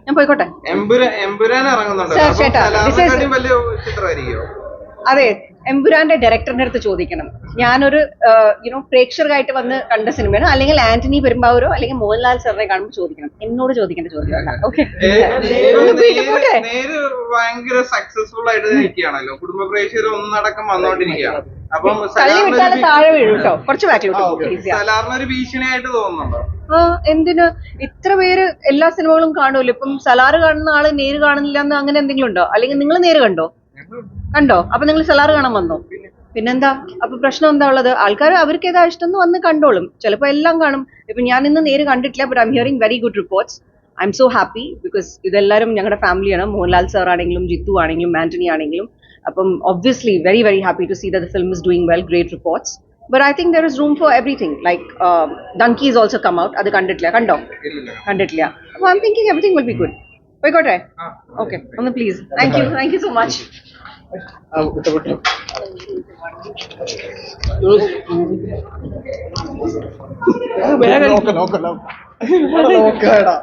ഞാൻ പോയിക്കോട്ടെ. അതെ, എമ്പുരാന്റെ ഡയറക്ടറിന്റെ അടുത്ത് ചോദിക്കണം. ഞാനൊരു പ്രേക്ഷകരായിട്ട് വന്ന് കണ്ട സിനിമയാണ്. അല്ലെങ്കിൽ ആന്റണി പെരുമ്പാവൂരോ അല്ലെങ്കിൽ മോഹൻലാൽ സാറിനെ കാണുമ്പോൾ ചോദിക്കണം. എന്നോട് ചോദിക്കേണ്ട ചോദ്യമല്ല. ഓക്കെ, ഭയങ്കര സക്സസ്ഫുൾ ആയിട്ട് നിൽക്കുകയാണല്ലോ, കുടുംബ പ്രേക്ഷകർ ഒന്നടക്കം വന്നോണ്ടിരിക്കുകയാണ്. അപ്പം താഴെ വീഴും കേട്ടോ, കുറച്ച് സലാറിനൊരു ഭീഷണിയായിട്ട് തോന്നുന്നുണ്ടോ? എന്തിന് ഇത്ര പേര് എല്ലാ സിനിമകളും കാണുമല്ലോ. ഇപ്പം സലാറ് കാണുന്ന ആള് നേര് കാണുന്നില്ല എന്ന് അങ്ങനെ എന്തെങ്കിലും ഉണ്ടോ? അല്ലെങ്കിൽ നിങ്ങൾ നേര് കണ്ടോ? അപ്പൊ നിങ്ങൾ സലാറ് കാണാൻ വന്നോ? പിന്നെന്താ? അപ്പൊ പ്രശ്നം എന്താ ഉള്ളത്? ആൾക്കാർ അവർക്ക് ഏതാ ഇഷ്ടം എന്ന് വന്ന് കണ്ടോളും. ചിലപ്പോൾ എല്ലാം കാണും. ഇപ്പൊ ഞാൻ ഇന്ന് നേര് കണ്ടിട്ടില്ല, but I M hearing very good reports. I M so happy because ഇതെല്ലാവരും ഞങ്ങളുടെ ഫാമിലിയാണ്. മോഹൻലാൽ സാർ ആണെങ്കിലും ജിത്തു ആണെങ്കിലും ആന്റണി ആണെങ്കിലും. അപ്പം obviously very very happy to see that the film is doing well, great reports. But I think there is room for everything. Like Donkey is also come out. Adu kanditilla, kando? Kanditilla. So I'm thinking everything will be good. Poikotte? Okay. Onnu please. Thank you so much. നോക്കടാ